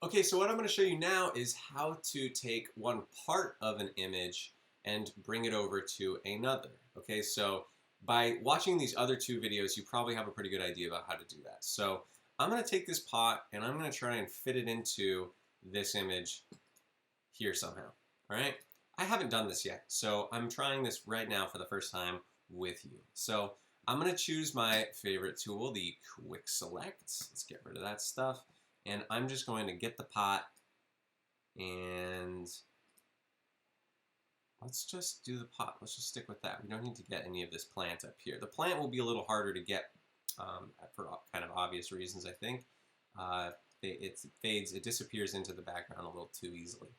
Okay, so what I'm going to show you now is how to take one part of an image and bring it over to another. Okay, so by watching these other two videos, you probably have a pretty good idea about how to do that. So I'm going to take this pot and I'm going to try and fit it into this image here somehow. All right, I haven't done this yet, so I'm trying this right now for the first time with you. So I'm going to choose my favorite tool, the Quick Select. Let's get rid of that stuff. And I'm just going to get the pot and let's just do the pot. Let's just stick with that. We don't need to get any of this plant up here. The plant will be a little harder to get for kind of obvious reasons, I think. It fades, it disappears into the background a little too easily.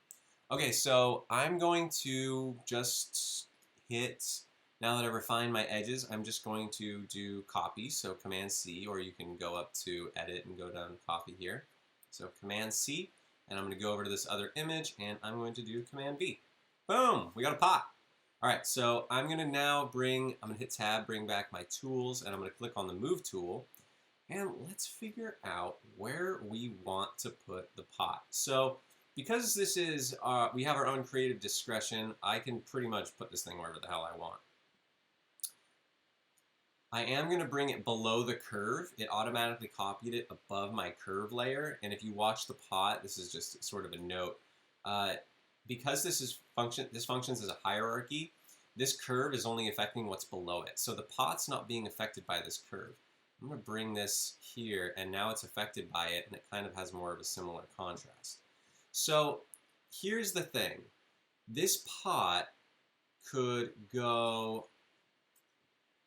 Okay, so I'm going to just hit, now that I've refined my edges, I'm just going to do copy, so Command C, or you can go up to edit and go down to copy here. So Command C, and I'm going to go over to this other image, and I'm going to do Command V. Boom, we got a pot. All right, so I'm going to now I'm going to hit Tab, bring back my tools, and I'm going to click on the Move tool, and let's figure out where we want to put the pot. So because this is, we have our own creative discretion, I can pretty much put this thing wherever the hell I want. I am going to bring it below the curve. It automatically copied it above my curve layer. And if you watch the pot, this is just sort of a note. Because this functions as a hierarchy, this curve is only affecting what's below it. So the pot's not being affected by this curve. I'm going to bring this here, and now it's affected by it, and it kind of has more of a similar contrast. So here's the thing. This pot could go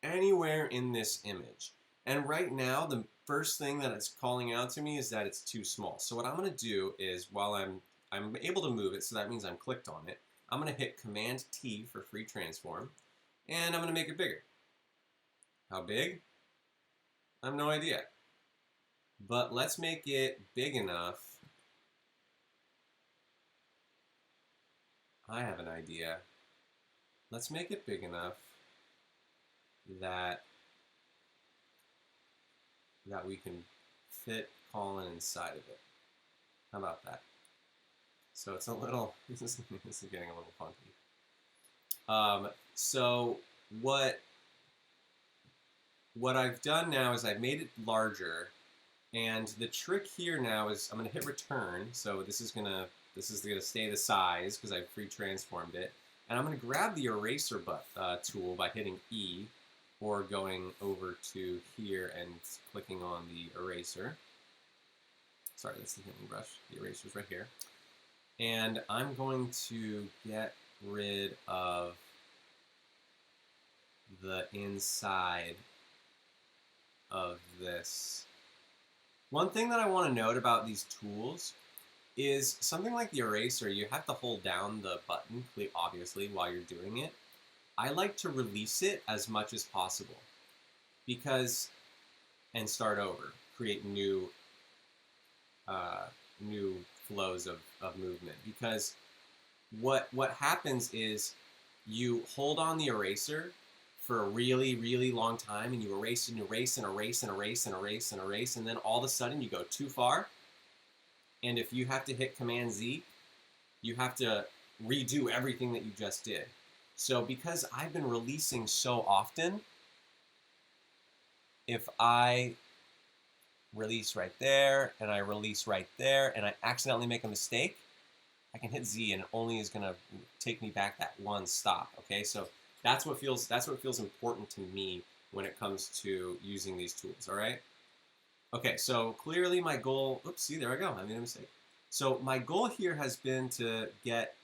anywhere in this image. And right now, the first thing that it's calling out to me is that it's too small. So what I'm going to do is, while I'm able to move it, so that means I'm clicked on it, I'm going to hit Command T for free transform, and I'm going to make it bigger. How big? I have no idea. But let's make it big enough. I have an idea. Let's make it big enough that we can fit Colin inside of it. How about that? So it's a little, this is getting a little funky. So what I've done now is I've made it larger, and the trick here now is I'm going to hit return. So this is gonna stay the size because I've pre-transformed it, and I'm going to grab the eraser tool by hitting E, or going over to here and clicking on the eraser. Sorry, that's the healing brush. The eraser's right here. And I'm going to get rid of the inside of this. One thing that I want to note about these tools is something like the eraser, you have to hold down the button, obviously, while you're doing it. I like to release it as much as possible and start over, create new flows of movement. Because what happens is you hold on the eraser for a really, really long time, and you erase and erase and erase and erase and erase and erase, and then all of a sudden you go too far. And if you have to hit Command Z, you have to redo everything that you just did. So because I've been releasing so often, if I release right there, and I release right there, and I accidentally make a mistake, I can hit Z, and it only is going to take me back that one stop. Okay, so that's what feels important to me when it comes to using these tools. All right. Okay, so clearly my goal. Oops, see, there I go. I made a mistake. So my goal here has been to get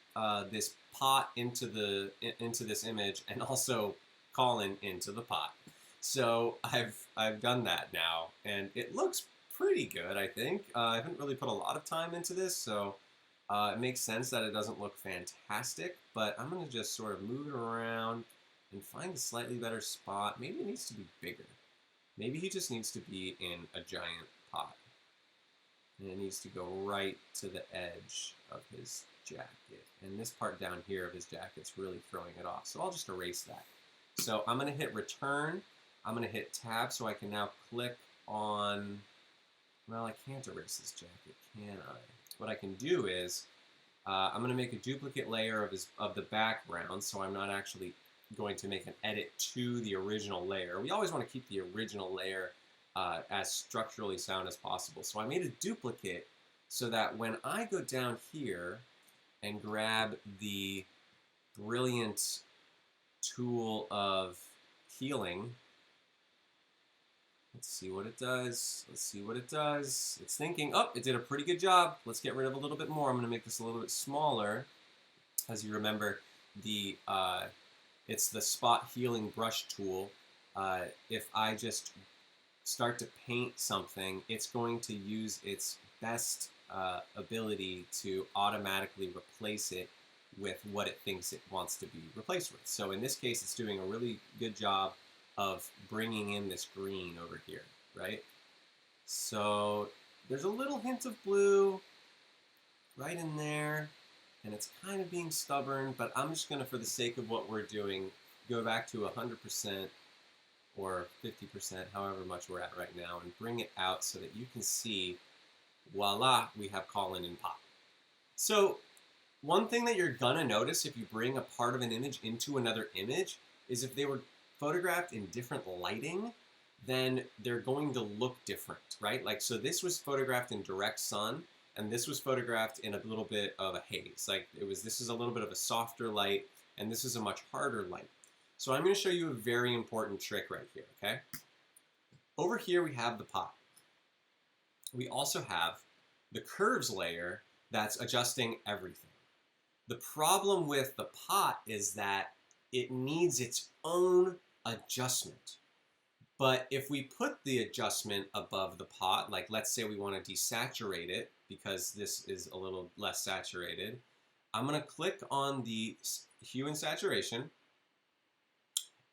this pot into this image, and also Colin into the pot. So I've done that now, and it looks pretty good, I think. I haven't really put a lot of time into this, so it makes sense that it doesn't look fantastic, but I'm going to just sort of move it around and find a slightly better spot. Maybe it needs to be bigger. Maybe he just needs to be in a giant pot, and it needs to go right to the edge of his jacket. And this part down here of his jacket's really throwing it off, so I'll just erase that. So I'm going to hit return. I'm going to hit tab so I can now click on, well, I can't erase this jacket, can I? what I can do is I'm going to make a duplicate layer of the background, so I'm not actually going to make an edit to the original layer. We always want to keep the original layer as structurally sound as possible. So I made a duplicate so that when I go down here and grab the brilliant tool of healing, let's see what it does. Let's see what it does. It's thinking, oh, it did a pretty good job. Let's get rid of a little bit more. I'm going to make this a little bit smaller. As you remember, it's the spot healing brush tool. If I just start to paint something, it's going to use its best ability to automatically replace it with what it thinks it wants to be replaced with. So in this case, it's doing a really good job of bringing in this green over here, right? So there's a little hint of blue right in there, and it's kind of being stubborn, but I'm just gonna, for the sake of what we're doing, go back to 100% or 50%, however much we're at right now, and bring it out so that you can see, voila, we have Colin and Pop. So one thing that you're gonna notice if you bring a part of an image into another image is if they were photographed in different lighting, then they're going to look different, right? Like, so this was photographed in direct sun, and this was photographed in a little bit of a haze. Like, this is a little bit of a softer light, and this is a much harder light. So I'm going to show you a very important trick right here, okay? Over here we have the pot. We also have the curves layer that's adjusting everything. The problem with the pot is that it needs its own adjustment. But if we put the adjustment above the pot, like let's say we want to desaturate it because this is a little less saturated, I'm going to click on the hue and saturation.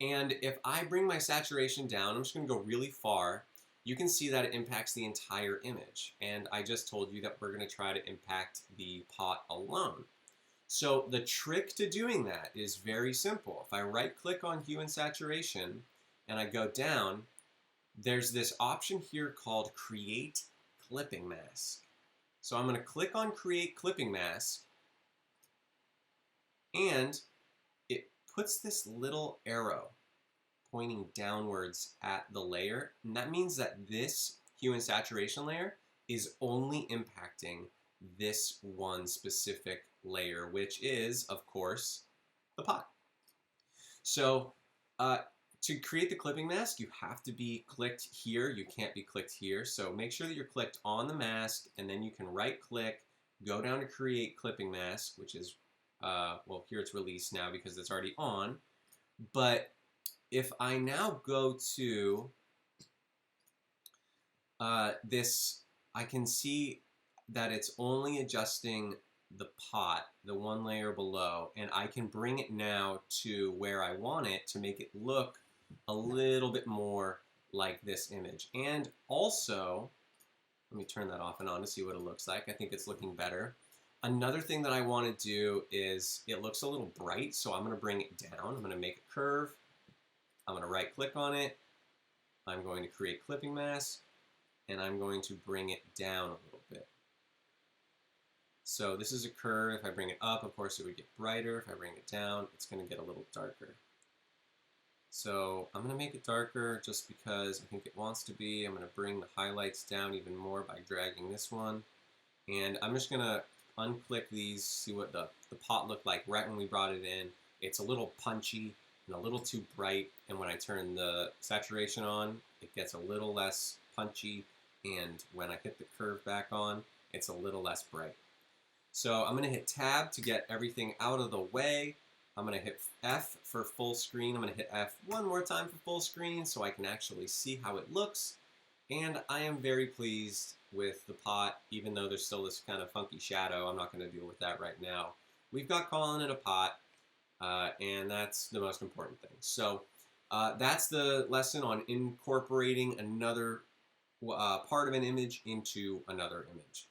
And if I bring my saturation down, I'm just going to go really far, you can see that it impacts the entire image. And I just told you that we're going to try to impact the pot alone. So the trick to doing that is very simple. If I right click on hue and saturation and I go down, there's this option here called create clipping mask. So I'm going to click on create clipping mask, and it puts this little arrow pointing downwards at the layer, and that means that this hue and saturation layer is only impacting this one specific layer, which is, of course, the pot. So to create the clipping mask, you have to be clicked here. You can't be clicked here. So make sure that you're clicked on the mask, and then you can right click, go down to create clipping mask, which is, well, here it's released now because it's already on. But if I now go to this, I can see that it's only adjusting the pot, the one layer below, and I can bring it now to where I want it to make it look a little bit more like this image. And also, let me turn that off and on to see what it looks like. I think it's looking better. Another thing that I want to do is, it looks a little bright, so I'm going to bring it down. I'm going to make a curve. I'm going to right click on it. I'm going to create clipping mask, and I'm going to bring it down a little bit. So this is a curve. If I bring it up, of course, it would get brighter. If I bring it down, it's going to get a little darker. So I'm going to make it darker just because I think it wants to be. I'm going to bring the highlights down even more by dragging this one. And I'm just going to unclick these, see what the pot looked like right when we brought it in. It's a little punchy and a little too bright. And when I turn the saturation on, it gets a little less punchy. And when I hit the curve back on, it's a little less bright. So I'm going to hit tab to get everything out of the way. I'm going to hit F for full screen. I'm going to hit F one more time for full screen so I can actually see how it looks. And I am very pleased with the pot, even though there's still this kind of funky shadow. I'm not going to deal with that right now. We've got Colin in a pot, and that's the most important thing. So that's the lesson on incorporating another part of an image into another image.